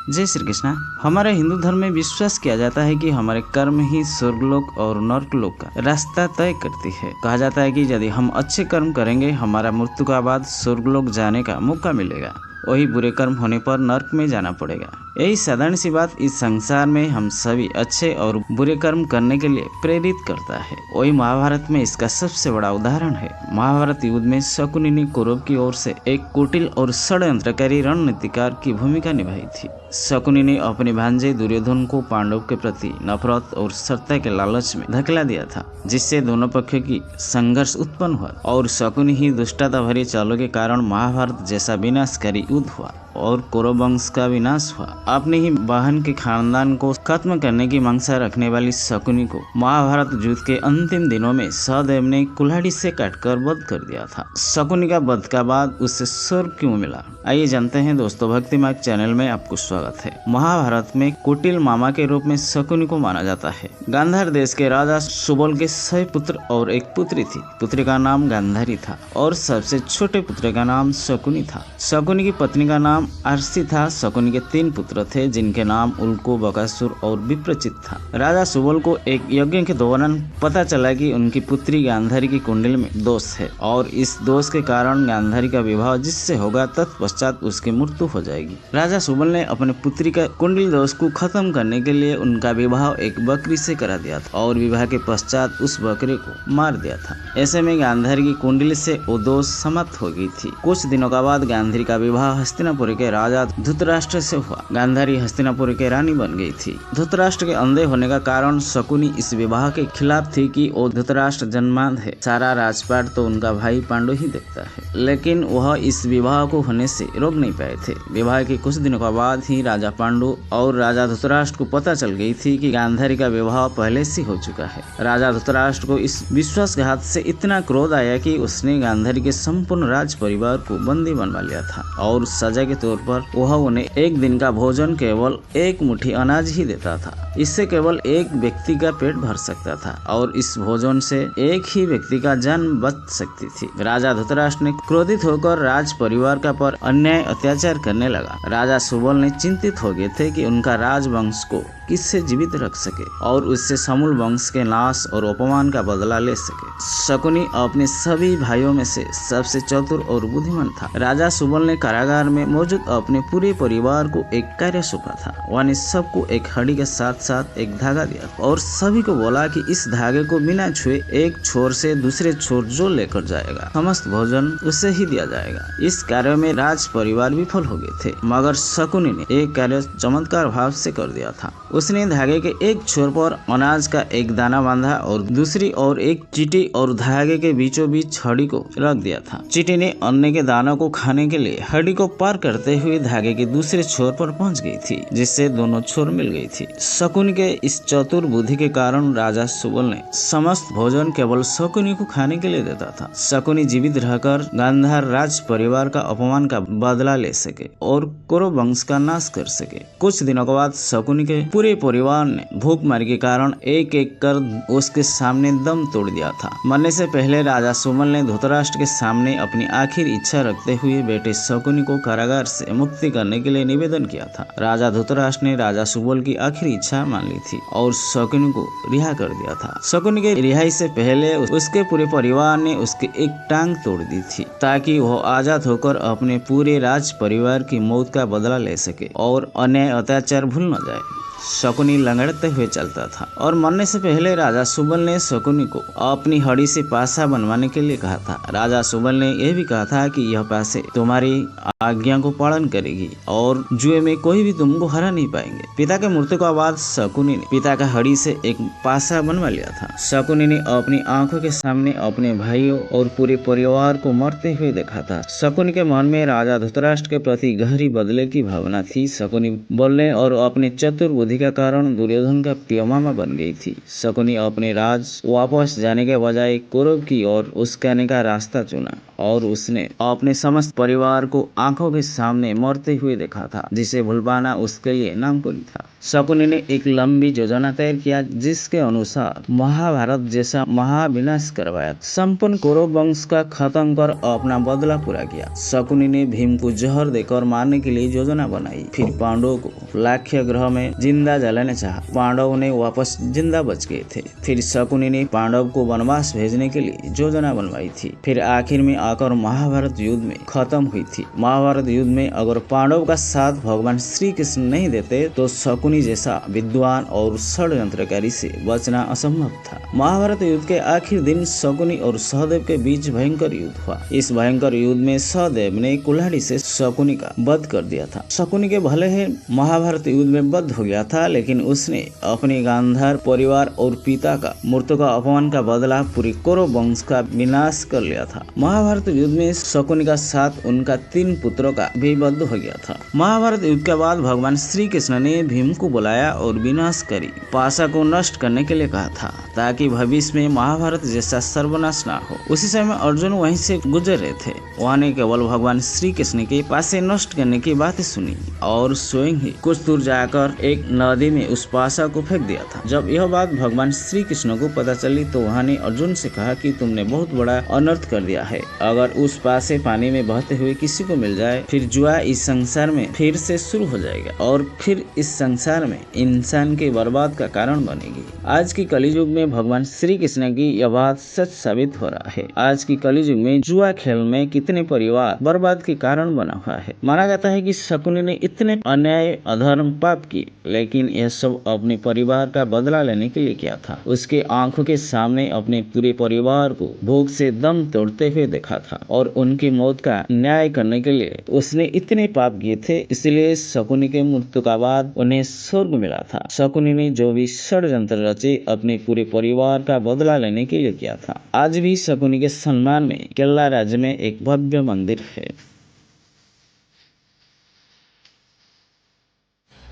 जय श्री कृष्णा। हमारे हिंदू धर्म में विश्वास किया जाता है कि हमारे कर्म ही स्वर्गलोक और नरकलोक का रास्ता तय करती है। कहा जाता है कि यदि हम अच्छे कर्म करेंगे हमारा मृत्यु का बाद स्वर्गलोक जाने का मौका मिलेगा, वही बुरे कर्म होने पर नरक में जाना पड़ेगा। यही साधारण सी बात इस संसार में हम सभी अच्छे और बुरे कर्म करने के लिए प्रेरित करता है। वही महाभारत में इसका सबसे बड़ा उदाहरण है। महाभारत युद्ध में शकुनी ने कौरव की ओर से एक कुटिल और षड्यंत्रकारी रणनीतिकार की भूमिका निभाई थी। शकुनी ने अपने भांजे दुर्योधन को पांडव के प्रति नफरत और सत्ता के लालच में धकेला दिया था, जिससे दोनों पक्षों की संघर्ष उत्पन्न हुआ और शकुनी ही दुष्टता भरी चालों के कारण महाभारत जैसा विनाशकारी युद्ध हुआ और कौरव वंश का विनाश हुआ। अपने ही बहन के खानदान को खत्म करने की मंशा रखने वाली शकुनी को महाभारत युद्ध के अंतिम दिनों में सहदेव ने कुल्हाड़ी से काटकर वध कर दिया था। शकुनी का वध का बाद उसे स्वर्ग क्यों मिला, आइए जानते हैं दोस्तों। भक्ति मार्ग चैनल में आपको स्वागत है। महाभारत में कुटिल मामा के रूप में शकुनी को माना जाता है। गांधार देश के राजा सुबल के 6 पुत्र और एक पुत्री थी। पुत्री का नाम गांधारी था और सबसे छोटे पुत्र का नाम शकुनी था। शकुनी की पत्नी का नाम आरसी था। शकुनी के 3 पुत्र थे जिनके नाम उल्को, बकासुर और विप्रचित था। राजा सुबल को एक यज्ञ के दौरान पता चला कि उनकी पुत्री गांधारी की कुंडली में दोष है और इस दोष के कारण गांधारी का विवाह जिससे होगा तत्पश्चात उसकी मृत्यु हो जाएगी। राजा सुबल ने अपने पुत्री का कुंडली दोष को खत्म करने के लिए उनका विवाह एक बकरी से करा दिया था और विवाह के पश्चात उस बकरे को मार दिया था। ऐसे में गांधारी की कुंडली से वो दोष समाप्त हो गई थी। कुछ दिनों का बाद गांधारी का विवाह हस्तिनापुर के राजा धृतराष्ट्र से हुआ। गांधारी हस्तिनापुर के रानी बन गई थी। धृतराष्ट्र के अंधे होने का कारण शकुनी इस विवाह के खिलाफ थी कि वो धृतराष्ट्र जन्मांध है, सारा राजपाट तो उनका भाई पांडु ही देखता है, लेकिन वह इस विवाह को होने से रोक नहीं पाए थे। विवाह के कुछ दिनों के बाद ही राजा पांडु और राजा धृतराष्ट्र को पता चल गई थी कि गांधारी का विवाह पहले से हो चुका है। राजा धृतराष्ट्र को इस विश्वासघात से इतना क्रोध आया कि उसने गांधारी के संपूर्ण राज परिवार को बंदी बनवा लिया था और सजा के तौर पर वह उन्हें एक दिन का भोजन केवल 1 मुट्ठी अनाज ही देता था। इससे केवल एक व्यक्ति का पेट भर सकता था और इस भोजन से एक ही व्यक्ति का जान बच सकती थी। राजा धृतराष्ट्र ने क्रोधित होकर राज परिवार का पर अन्याय अत्याचार करने लगा। राजा सुबल ने चिंतित हो गए थे कि उनका राजवंश को किससे जीवित रख सके और उससे समूल वंश के नाश और अपमान का बदला ले सके। शकुनी अपने सभी भाइयों में से सबसे चतुर और बुद्धिमान था। राजा सुबल ने कारागार में मौजूद अपने पूरे परिवार को एक कार्य सौंपा था। वह सबको एक हड्डी के साथ साथ एक धागा दिया और सभी को बोला कि इस धागे को बिना छुए एक छोर से दूसरे छोर जो लेकर जाएगा समस्त भोजन उसे ही दिया जाएगा। इस कार्य में राज परिवार विफल हो गए थे, मगर शकुनी ने एक कार्य चमत्कार भाव से कर दिया था। उसने धागे के एक छोर पर अनाज का एक दाना बांधा और दूसरी ओर एक चींटी और धागे के बीचों बीच हड्डी को रख दिया था। चींटी ने अन्न के दानों को खाने के लिए हड्डी को पार करते हुए धागे के दूसरे छोर पर पहुंच गई थी, जिससे दोनों छोर मिल गई थी। शकुनी के इस चतुर बुद्धि के कारण राजा सुबल ने समस्त भोजन केवल शकुनी को खाने के लिए देता था। शकुनी जीवित रहकर गांधार राज परिवार का अपमान का बदला ले सके और कौरव वंश का नाश कर सके। कुछ दिनों के बाद शकुनी के पूरे परिवार ने भूखमरी के कारण एक एक कर उसके सामने दम तोड़ दिया था। मरने से पहले राजा सुबल ने धृतराष्ट्र के सामने अपनी आखिरी इच्छा रखते हुए बेटे शकुनी को कारागार से मुक्ति करने के लिए निवेदन किया था। राजा धृतराष्ट्र ने राजा सुबल की आखिरी इच्छा मान ली थी और शकुनी को रिहा कर दिया था। शकुनी के रिहाई से पहले उसके पूरे परिवार ने उसकी एक टांग तोड़ दी थी ताकि वह आजाद होकर अपने पूरे राज परिवार की मौत का बदला ले सके और अन्याय अत्याचार भूल न जाए। शकुनी लंगड़ते हुए चलता था और मरने से पहले राजा सुबल ने शकुनी को अपनी हड्डी से पासा बनवाने के लिए कहा था। राजा सुबल ने यह भी कहा था कि यह पासे तुम्हारी आज्ञा को पालन करेगी और जुए में कोई भी तुमको हरा नहीं पाएंगे। पिता के मृत्यु के बाद शकुनी ने पिता का हड्डी से एक पासा बनवा लिया था। शकुनी ने अपनी आंखों के सामने अपने भाइयों और पूरे परिवार को मरते हुए देखा था। शकुनी के मन में राजा धृतराष्ट्र के प्रति गहरी बदले की भावना थी। शकुनी बोलने और अपने चतुर बुद्धि का कारण दुर्योधन का प्रियमामा बन गई थी। शकुनी अपने राज वापस जाने के बजाय कौरव की ओर उसके आने का रास्ता चुना और उसने अपने समस्त परिवार को आग आंखों के सामने मरते हुए देखा था, जिसे भूल पाना उसके लिए नामुमकिन था। शकुनी ने एक लंबी योजना तैयार किया, जिसके अनुसार महाभारत जैसा महाविनाश करवाया, संपूर्ण कौरव वंश का खत्म कर अपना बदला पूरा किया। शकुनी ने भीम को जहर देकर मारने के लिए योजना बनाई। फिर पांडवों को लाख्य ग्रह में जिंदा जलाने चाहा। पांडव ने वापस जिंदा बच गए थे। फिर शकुनी ने पांडव को वनवास भेजने के लिए योजना बनवाई थी। फिर आखिर में आकर महाभारत युद्ध में खत्म हुई थी। महाभारत युद्ध में अगर पांडव का साथ भगवान श्री कृष्ण नहीं देते तो शकुनी जैसा विद्वान और षड्यंत्रकारी से बचना असंभव था। महाभारत युद्ध के आखिर दिन शकुनी और सहदेव के बीच भयंकर युद्ध हुआ। इस भयंकर युद्ध में सहदेव ने कुल्हाड़ी से शकुनी का वध कर दिया था। शकुनी के भले ही महाभारत युद्ध में वध हो गया था, लेकिन उसने अपने गांधार परिवार और पिता का मृत्यु का अपमान का बदला पूरी कौरव वंश का विनाश कर लिया था। महाभारत युद्ध में शकुनी का साथ उनका 3 पुत्रों का भी वध हो गया था। महाभारत युद्ध के बाद भगवान श्री कृष्ण ने भीम को बुलाया और विनाशकारी पाशा को नष्ट करने के लिए कहा था, ताकि भविष्य में महाभारत जैसा सर्वनाश ना हो। उसी समय अर्जुन वहीं से गुजर रहे थे। वहाँ ने केवल भगवान श्री कृष्ण के पासे नष्ट करने की बातें सुनी और स्वयं ही कुछ दूर जाकर एक नदी में उस पाशा को फेंक दिया था। जब यह बात भगवान श्री कृष्ण को पता चली तो वहाँ ने अर्जुन से कहा कि तुमने बहुत बड़ा अनर्थ कर दिया है। अगर उस पासे पानी में बहते हुए किसी को मिल जाए, फिर जुआ इस संसार में फिर से शुरू हो जाएगा और फिर इस संसार में इंसान के बर्बाद का कारण बनेगी। आज की कलयुग में भगवान श्री कृष्ण की यह बात सच साबित हो रहा है। आज की कलयुग में जुआ खेल में कितने परिवार बर्बाद के कारण बना हुआ है। माना जाता है कि शकुनी ने इतने अन्याय, अधर्म, पाप किए, लेकिन यह सब अपने परिवार का बदला लेने के लिए किया था। उसके आंखों के सामने अपने पूरे परिवार को भूख से दम तोड़ते हुए देखा था और उनकी मौत का न्याय करने के लिए उसने इतने पाप किए थे। इसलिए शकुनी के मृत्यु का बाद उन्हें स्वर्ग मिला था। शकुनी ने जो भी षड्यंत्र रचे अपने पूरे परिवार का बदला लेने के लिए किया था। आज भी शकुनी के सम्मान में केरला राज्य में एक भव्य मंदिर है।